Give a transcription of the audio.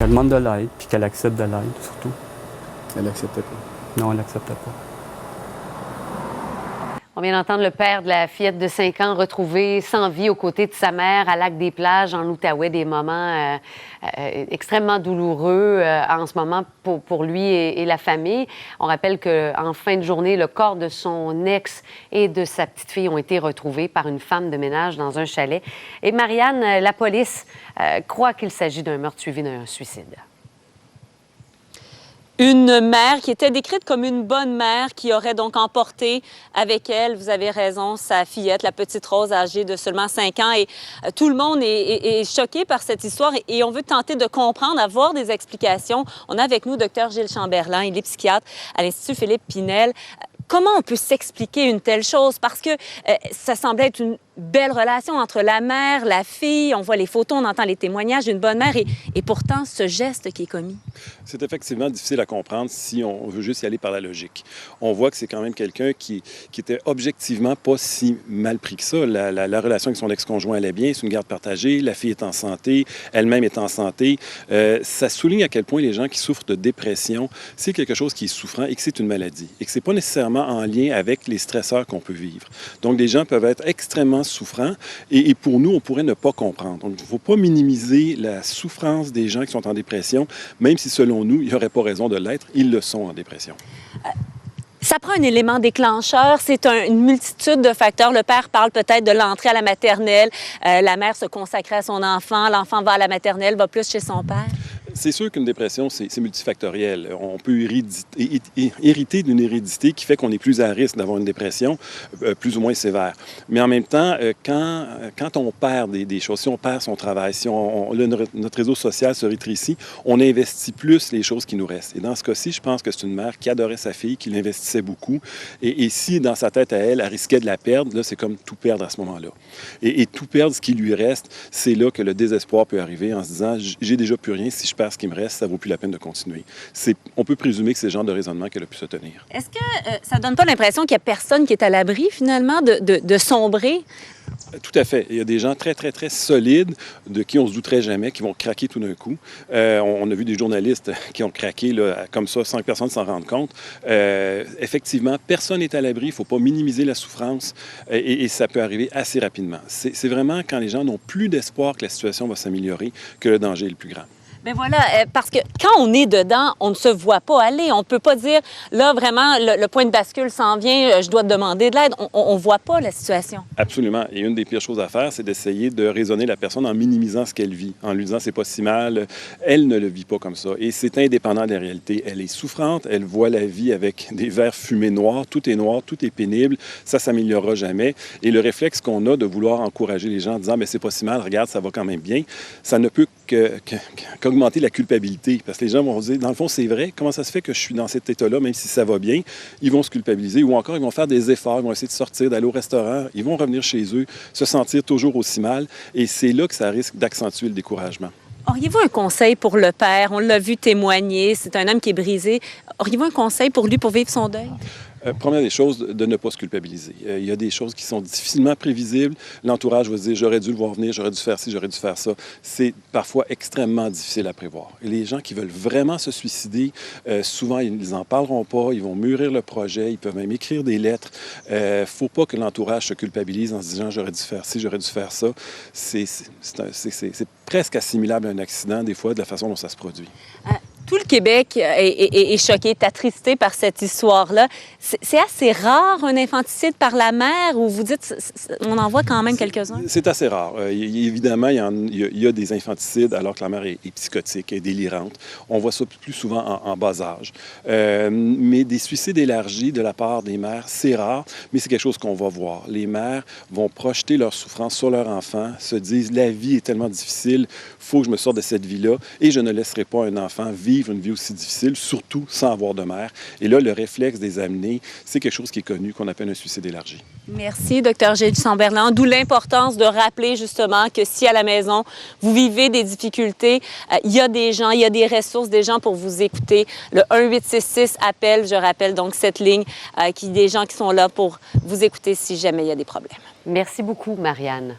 Elle demande de l'aide, puis qu'elle accepte de l'aide, surtout. Elle n'acceptait pas. Non, elle n'acceptait pas. On vient d'entendre le père de la fillette de 5 ans retrouvé sans vie aux côtés de sa mère à Lac-des-Plages, en Outaouais. Des moments extrêmement douloureux en ce moment pour lui et la famille. On rappelle qu'en fin de journée, le corps de son ex et de sa petite fille ont été retrouvés par une femme de ménage dans un chalet. Et Marianne, la police croit qu'il s'agit d'un meurtre suivi d'un suicide. Une mère qui était décrite comme une bonne mère qui aurait donc emporté avec elle, vous avez raison, sa fillette, la petite Rose âgée de seulement 5 ans. Et tout le monde est choqué par cette histoire et on veut tenter de comprendre, avoir des explications. On a avec nous Dr Gilles Chamberlain, il est psychiatre à l'Institut Philippe Pinel. Comment on peut s'expliquer une telle chose? Parce que ça semblait être une belle relation entre la mère, la fille. On voit les photos, on entend les témoignages d'une bonne mère et pourtant ce geste qui est commis. C'est effectivement difficile à comprendre si on veut juste y aller par la logique. On voit que c'est quand même quelqu'un qui était objectivement pas si mal pris que ça. La relation avec son ex-conjoint allait bien, c'est une garde partagée, la fille est en santé, elle-même est en santé. Ça souligne à quel point les gens qui souffrent de dépression, c'est quelque chose qui est souffrant et que c'est une maladie et que c'est pas nécessairement en lien avec les stresseurs qu'on peut vivre. Donc, des gens peuvent être extrêmement souffrants et pour nous, on pourrait ne pas comprendre. Donc, il ne faut pas minimiser la souffrance des gens qui sont en dépression, même si, selon nous, il n'y aurait pas raison de l'être. Ils le sont en dépression. Ça prend un élément déclencheur, c'est une multitude de facteurs. Le père parle peut-être de l'entrée à la maternelle, la mère se consacrait à son enfant, l'enfant va à la maternelle, va plus chez son père. C'est sûr qu'une dépression, c'est multifactoriel. On peut hériter d'une hérédité qui fait qu'on est plus à risque d'avoir une dépression plus ou moins sévère. Mais en même temps, quand on perd des choses, si on perd son travail, si notre réseau social se rétrécit, on investit plus les choses qui nous restent. Et dans ce cas-ci, je pense que c'est une mère qui adorait sa fille, qui l'investissait beaucoup. Et si, dans sa tête à elle, elle risquait de la perdre, là, c'est comme tout perdre à ce moment-là. Et tout perdre, ce qui lui reste, c'est là que le désespoir peut arriver en se disant « j'ai déjà plus rien, si je perds ce qui me reste, ça vaut plus la peine de continuer. » On peut présumer que c'est le genre de raisonnement qu'elle a pu se tenir. Est-ce que ça donne pas l'impression qu'il n'y a personne qui est à l'abri, finalement, de sombrer? Tout à fait. Il y a des gens très, très, très solides de qui on ne se douterait jamais, qui vont craquer tout d'un coup. On a vu des journalistes qui ont craqué là, comme ça, sans que personne s'en rende compte. Effectivement, personne n'est à l'abri. Il ne faut pas minimiser la souffrance et ça peut arriver assez rapidement. C'est vraiment quand les gens n'ont plus d'espoir que la situation va s'améliorer que le danger est le plus grand. Bien voilà, parce que quand on est dedans, on ne se voit pas aller. On ne peut pas dire, là, vraiment, le point de bascule s'en vient, je dois te demander de l'aide. On ne voit pas la situation. Absolument. Et une des pires choses à faire, c'est d'essayer de raisonner la personne en minimisant ce qu'elle vit, en lui disant, c'est pas si mal. Elle ne le vit pas comme ça. Et c'est indépendant de la réalité. Elle est souffrante, elle voit la vie avec des verres fumés noirs. Tout est noir, tout est pénible. Ça s'améliorera jamais. Et le réflexe qu'on a de vouloir encourager les gens en disant, mais c'est pas si mal, regarde, ça va quand même bien, ça ne peut qu'augmenter la culpabilité. Parce que les gens vont se dire, dans le fond, c'est vrai, comment ça se fait que je suis dans cet état-là, même si ça va bien? Ils vont se culpabiliser ou encore, ils vont faire des efforts, ils vont essayer de sortir, d'aller au restaurant, ils vont revenir chez eux, se sentir toujours aussi mal. Et c'est là que ça risque d'accentuer le découragement. Auriez-vous un conseil pour le père? On l'a vu témoigner, c'est un homme qui est brisé. Auriez-vous un conseil pour lui pour vivre son deuil? Première des choses, de ne pas se culpabiliser. Il y a des choses qui sont difficilement prévisibles. L'entourage va se dire, j'aurais dû le voir venir, j'aurais dû faire ci, j'aurais dû faire ça. C'est parfois extrêmement difficile à prévoir. Et les gens qui veulent vraiment se suicider, souvent, ils n'en parleront pas, ils vont mûrir le projet, ils peuvent même écrire des lettres. Faut pas que l'entourage se culpabilise en se disant, j'aurais dû faire ci, j'aurais dû faire ça. C'est presque assimilable à un accident, des fois, de la façon dont ça se produit. Tout le Québec est choqué, est attristé par cette histoire-là. C'est assez rare, un infanticide par la mère, ou vous dites, on en voit quand même quelques-uns? C'est assez rare. Évidemment, il y a des infanticides alors que la mère est psychotique, est délirante. On voit ça plus souvent en bas âge. Mais des suicides élargis de la part des mères, c'est rare, mais c'est quelque chose qu'on va voir. Les mères vont projeter leur souffrance sur leur enfant, se disent, la vie est tellement difficile, il faut que je me sorte de cette vie-là, et je ne laisserai pas un enfant vivre une vie aussi difficile, surtout sans avoir de mère. Et là, le réflexe des amener, c'est quelque chose qui est connu, qu'on appelle un suicide élargi. Merci, Dr Gilles Chamberlain. D'où l'importance de rappeler justement que si à la maison, vous vivez des difficultés, il y a des gens, il y a des ressources, des gens pour vous écouter. Le 1-866 appelle, je rappelle donc cette ligne, des gens qui sont là pour vous écouter si jamais il y a des problèmes. Merci beaucoup, Marianne.